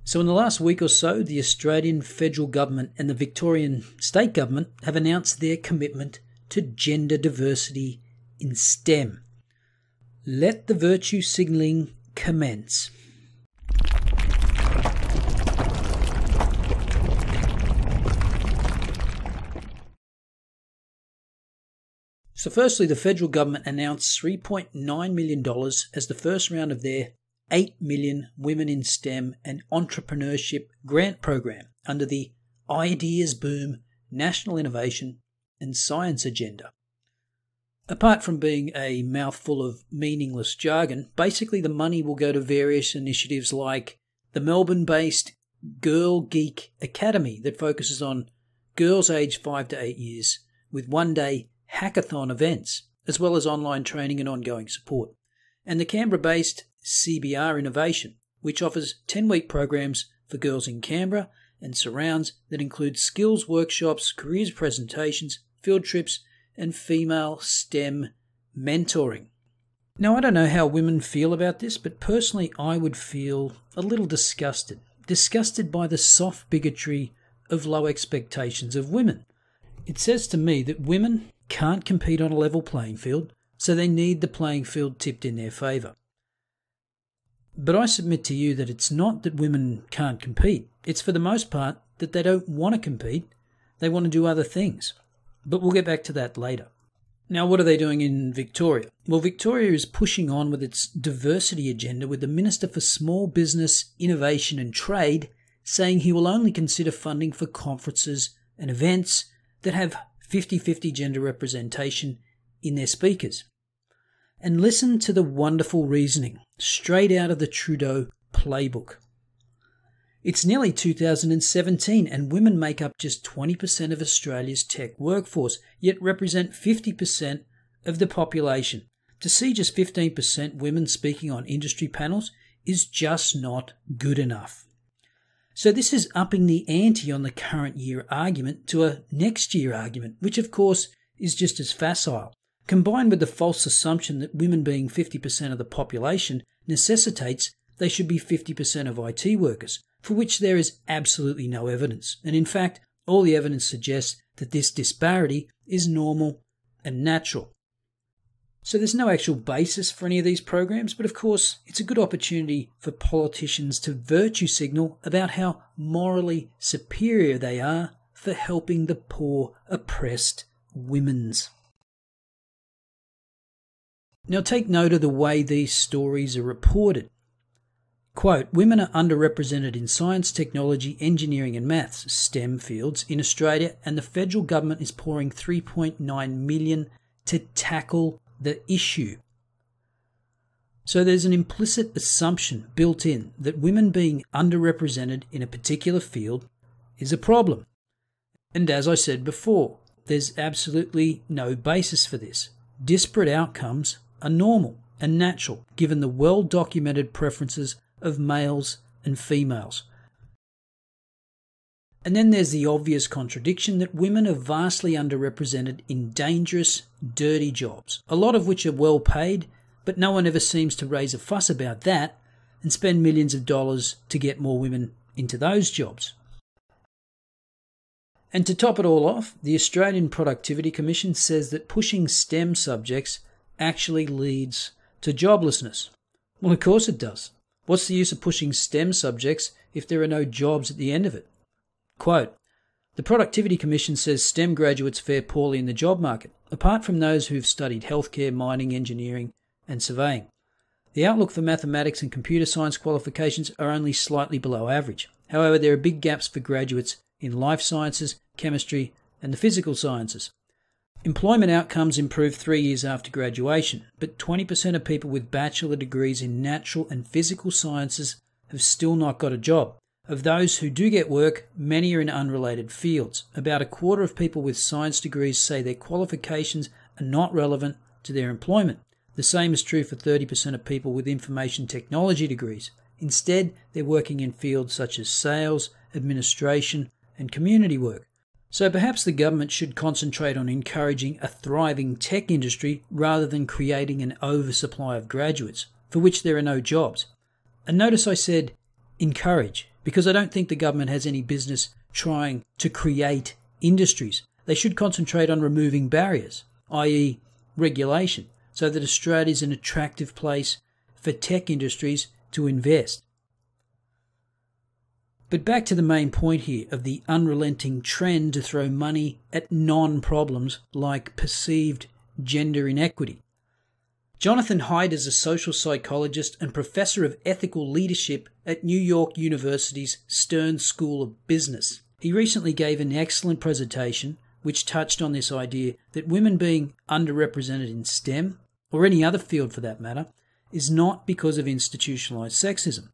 So in the last week or so, the Australian federal government and the Victorian state government have announced their commitment to gender diversity in STEM. Let the virtue signalling commence. So firstly, the federal government announced $3.9 million as the first round of their 8 million Women in STEM and Entrepreneurship grant program under the Ideas Boom National Innovation and Science Agenda. Apart from being a mouthful of meaningless jargon, basically the money will go to various initiatives like the Melbourne-based Girl Geek Academy that focuses on girls aged 5 to 8 years with one-day hackathon events, as well as online training and ongoing support, and the Canberra-based CBR Innovation, which offers 10-week programs for girls in Canberra and surrounds that include skills workshops, careers presentations, field trips, and female STEM mentoring. Now, I don't know how women feel about this, but personally I would feel a little disgusted by the soft bigotry of low expectations of women. It says to me that women can't compete on a level playing field, so they need the playing field tipped in their favour. But I submit to you that it's not that women can't compete. It's for the most part that they don't want to compete. They want to do other things. But we'll get back to that later. Now, what are they doing in Victoria? Well, Victoria is pushing on with its diversity agenda, with the Minister for Small Business, Innovation and Trade saying he will only consider funding for conferences and events that have 50-50 gender representation in their speakers. And listen to the wonderful reasoning, straight out of the Trudeau playbook. It's nearly 2017 and women make up just 20% of Australia's tech workforce, yet represent 50% of the population. To see just 15% women speaking on industry panels is just not good enough. So this is upping the ante on the current year argument to a next year argument, which of course is just as facile, combined with the false assumption that women being 50% of the population necessitates they should be 50% of IT workers, for which there is absolutely no evidence. And in fact, all the evidence suggests that this disparity is normal and natural. So there's no actual basis for any of these programs, but of course it's a good opportunity for politicians to virtue signal about how morally superior they are for helping the poor, oppressed women's. Now take note of the way these stories are reported. Quote, women are underrepresented in science, technology, engineering and maths, STEM fields, in Australia, and the federal government is pouring $3.9 million to tackle the issue. So there's an implicit assumption built in that women being underrepresented in a particular field is a problem. And as I said before, there's absolutely no basis for this. Disparate outcomes are normal and natural given the well-documented preferences of males and females. And then there's the obvious contradiction that women are vastly underrepresented in dangerous, dirty jobs, a lot of which are well paid, but no one ever seems to raise a fuss about that and spend millions of dollars to get more women into those jobs. And to top it all off, the Australian Productivity Commission says that pushing STEM subjects actually leads to joblessness. Well, of course it does. What's the use of pushing STEM subjects if there are no jobs at the end of it? Quote, the Productivity Commission says STEM graduates fare poorly in the job market, apart from those who've studied healthcare, mining, engineering and surveying. The outlook for mathematics and computer science qualifications are only slightly below average. However, there are big gaps for graduates in life sciences, chemistry and the physical sciences. Employment outcomes improve 3 years after graduation, but 20% of people with bachelor degrees in natural and physical sciences have still not got a job. Of those who do get work, many are in unrelated fields. About a quarter of people with science degrees say their qualifications are not relevant to their employment. The same is true for 30% of people with information technology degrees. Instead, they're working in fields such as sales, administration, and community work. So perhaps the government should concentrate on encouraging a thriving tech industry rather than creating an oversupply of graduates, for which there are no jobs. And notice I said encourage, because I don't think the government has any business trying to create industries. They should concentrate on removing barriers, i.e. regulation, so that Australia is an attractive place for tech industries to invest. But back to the main point here of the unrelenting trend to throw money at non-problems like perceived gender inequity. Johnathan Haidt is a social psychologist and professor of ethical leadership at New York University's Stern School of Business. He recently gave an excellent presentation which touched on this idea that women being underrepresented in STEM, or any other field for that matter, is not because of institutionalised sexism.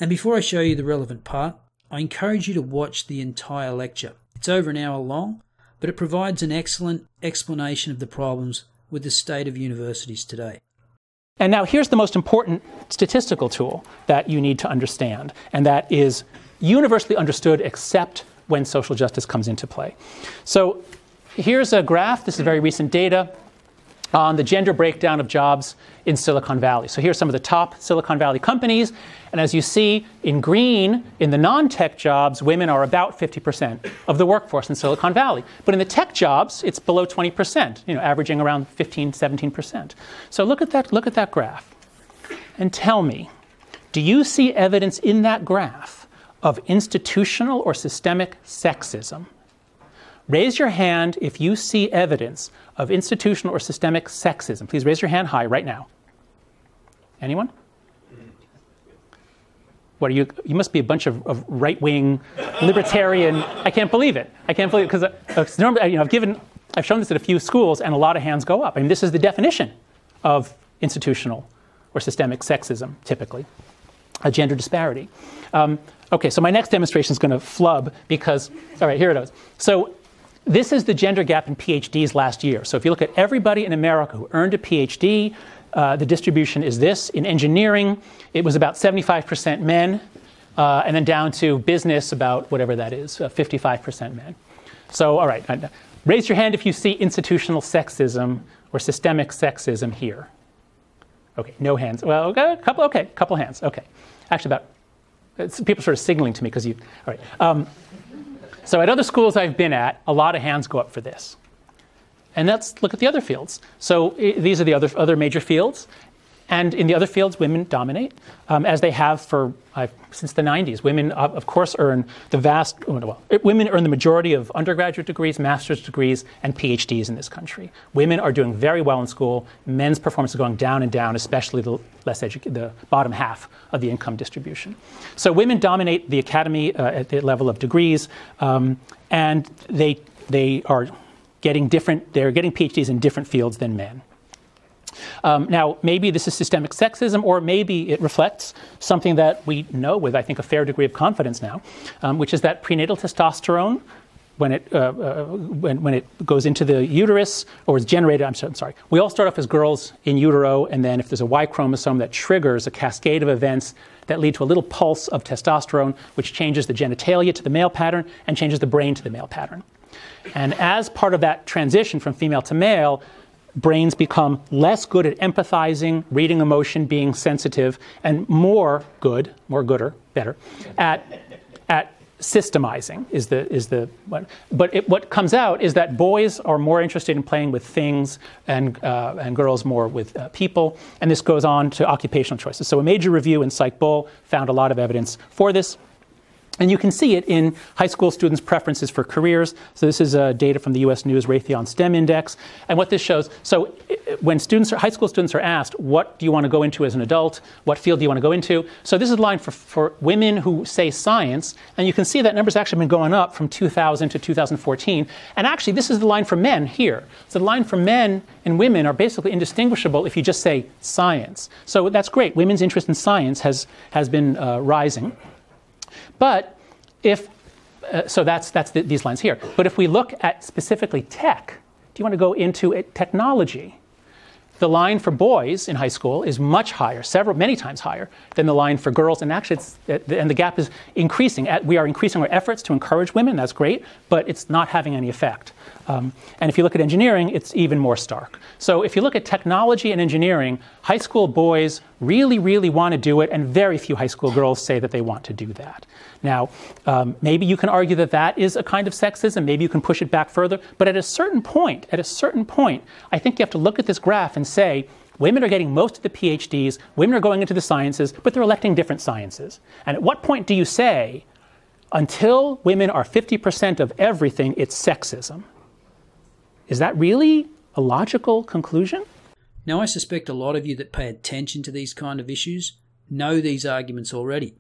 And before I show you the relevant part, I encourage you to watch the entire lecture. It's over an hour long, but it provides an excellent explanation of the problems with the state of universities today. And now here's the most important statistical tool that you need to understand, and that is universally understood except when social justice comes into play. So here's a graph. This is very recent data on the gender breakdown of jobs in Silicon Valley. So here's some of the top Silicon Valley companies. And as you see in green, in the non-tech jobs, women are about 50% of the workforce in Silicon Valley. But in the tech jobs, it's below 20%, averaging around 15, 17%. So look at that graph and tell me, do you see evidence in that graph of institutional or systemic sexism? Raise your hand if you see evidence of institutional or systemic sexism. Please raise your hand high right now. Anyone? What are you? You must be a bunch of right-wing, libertarian. I can't believe it. I can't believe it because normally, I've shown this at a few schools, and a lot of hands go up. I mean, this is the definition of institutional or systemic sexism, typically, a gender disparity. Okay, so my next demonstration is going to flub because, all right, here it is. So this is the gender gap in PhDs last year. So if you look at everybody in America who earned a PhD, the distribution is this. In engineering, it was about 75% men, and then down to business, about whatever that is, 55% men. So, all right, raise your hand if you see institutional sexism or systemic sexism here. Okay, no hands. Well, okay, couple hands. Okay, actually, people sort of signaling to me because you. All right. So at other schools I've been at, a lot of hands go up for this. And let's look at the other fields. So these are the other major fields. And in the other fields, women dominate, as they have since the 90s. Women, of course, earn women earn the majority of undergraduate degrees, master's degrees, and PhDs in this country. Women are doing very well in school. Men's performance is going down and down, especially the bottom half of the income distribution. So women dominate the academy at the level of degrees, and they are getting PhDs in different fields than men. Now, maybe this is systemic sexism, or maybe it reflects something that we know with, I think, a fair degree of confidence now, which is that prenatal testosterone, when it goes into the uterus or is generated, I'm sorry, we all start off as girls in utero, and then if there's a Y chromosome that triggers a cascade of events that lead to a little pulse of testosterone, which changes the genitalia to the male pattern and changes the brain to the male pattern. And as part of that transition from female to male, brains become less good at empathizing, reading emotion, being sensitive, and better at systemizing is the one. But what comes out is that boys are more interested in playing with things, and girls more with people. And this goes on to occupational choices. So a major review in Psych Bull found a lot of evidence for this. And you can see it in high school students' preferences for careers. So this is data from the U.S. News Raytheon STEM Index. And what this shows, so when high school students are asked, what do you want to go into as an adult? What field do you want to go into? So this is a line for women who say science. And you can see that number's actually been going up from 2000 to 2014. And actually, this is the line for men here. So the line for men and women are basically indistinguishable if you just say science. So that's great. Women's interest in science has been rising. But that's these lines here. But if we look at specifically tech, do you want to go into technology? The line for boys in high school is much higher, many times higher than the line for girls. And actually, and the gap is increasing. We are increasing our efforts to encourage women. That's great, but it's not having any effect. And if you look at engineering, it's even more stark. So if you look at technology and engineering, high school boys really, really want to do it, and very few high school girls say that they want to do that. Now, maybe you can argue that that is a kind of sexism. Maybe you can push it back further. But at a certain point, I think you have to look at this graph and say, women are getting most of the PhDs, women are going into the sciences, but they're electing different sciences. And at what point do you say, until women are 50% of everything, it's sexism? Is that really a logical conclusion? Now, I suspect a lot of you that pay attention to these kind of issues know these arguments already.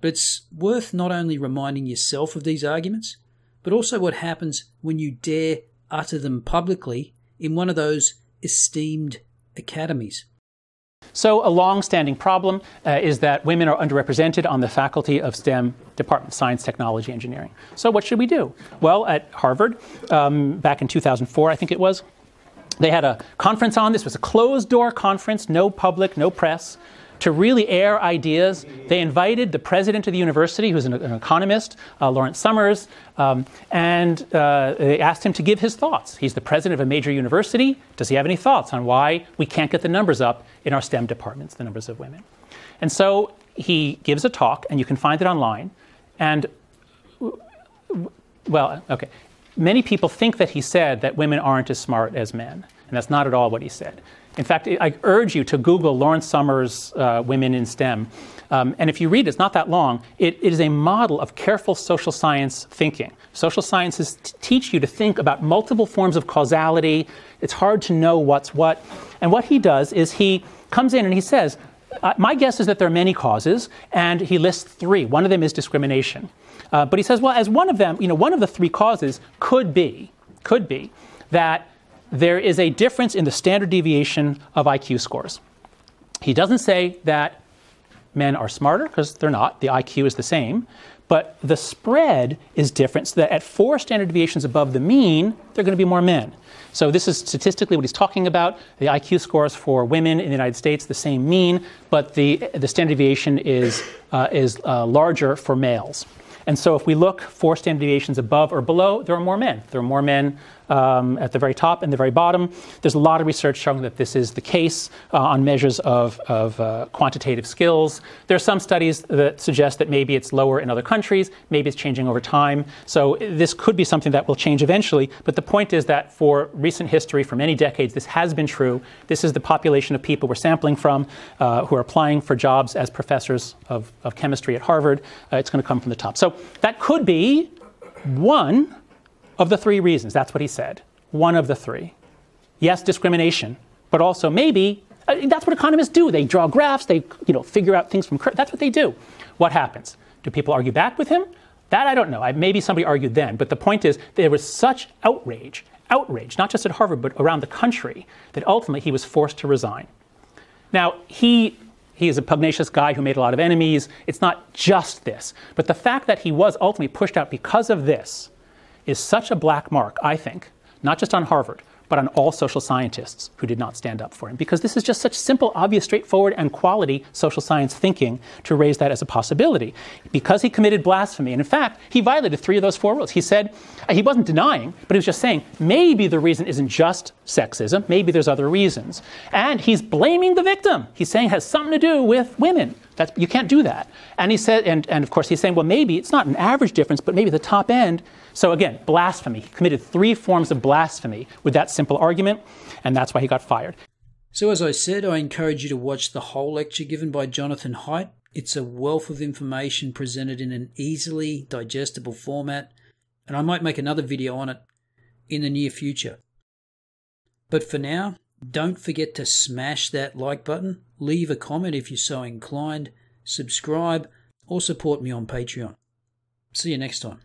But it's worth not only reminding yourself of these arguments, but also what happens when you dare utter them publicly in one of those esteemed academies. So a long-standing problem is that women are underrepresented on the faculty of STEM departments, science, technology, engineering. So what should we do? Well, at Harvard, back in 2004, I think it was, they had a conference on this. It was a closed-door conference, no public, no press, to really air ideas. They invited the president of the university, who's an economist, Lawrence Summers, and they asked him to give his thoughts. He's the president of a major university. Does he have any thoughts on why we can't get the numbers up in our STEM departments, the numbers of women? And so he gives a talk, and you can find it online. And, well, okay. Many people think that he said that women aren't as smart as men, and that's not at all what he said. In fact, I urge you to Google Lawrence Summers' Women in STEM. And if you read it, it's not that long. It is a model of careful social science thinking. Social sciences teach you to think about multiple forms of causality. It's hard to know what's what. And what he does is he comes in and he says, my guess is that there are many causes, and he lists three. One of them is discrimination. But he says, well, as one of them, one of the three causes could be that there is a difference in the standard deviation of IQ scores. He doesn't say that men are smarter, because they're not. The IQ is the same. But the spread is different, so that at 4 standard deviations above the mean, there are going to be more men. So this is statistically what he's talking about. The IQ scores for women in the United States, the same mean, but the standard deviation is larger for males. And so if we look 4 standard deviations above or below, there are more men. There are more men at the very top and the very bottom. There's a lot of research showing that this is the case on measures of quantitative skills. There are some studies that suggest that maybe it's lower in other countries, maybe it's changing over time. So this could be something that will change eventually. But the point is that for recent history, for many decades, this has been true. This is the population of people we're sampling from who are applying for jobs as professors of chemistry at Harvard. It's going to come from the top. So that could be one of the 3 reasons. That's what he said. One of the 3. Yes, discrimination, but also maybe that's what economists do. They draw graphs. They figure out things from that's what they do. What happens? Do people argue back with him? That I don't know. Maybe somebody argued then. But the point is there was such outrage, not just at Harvard, but around the country, that ultimately he was forced to resign. Now, he is a pugnacious guy who made a lot of enemies. It's not just this. But the fact that he was ultimately pushed out because of this is such a black mark, I think, not just on Harvard, but on all social scientists who did not stand up for him. Because this is just such simple, obvious, straightforward, and quality social science thinking to raise that as a possibility. Because he committed blasphemy, and in fact, he violated 3 of those 4 rules. He said, he wasn't denying, but he was just saying, maybe the reason isn't just sexism, maybe there's other reasons. And he's blaming the victim. He's saying it has something to do with women. You can't do that. And he said, and of course he's saying, well, maybe it's not an average difference, but maybe the top end. So again, blasphemy. He committed 3 forms of blasphemy with that simple argument, and that's why he got fired. So as I said, I encourage you to watch the whole lecture given by Johnathan Haidt. It's a wealth of information presented in an easily digestible format, and I might make another video on it in the near future. But for now, don't forget to smash that like button, leave a comment if you're so inclined, subscribe, or support me on Patreon. See you next time.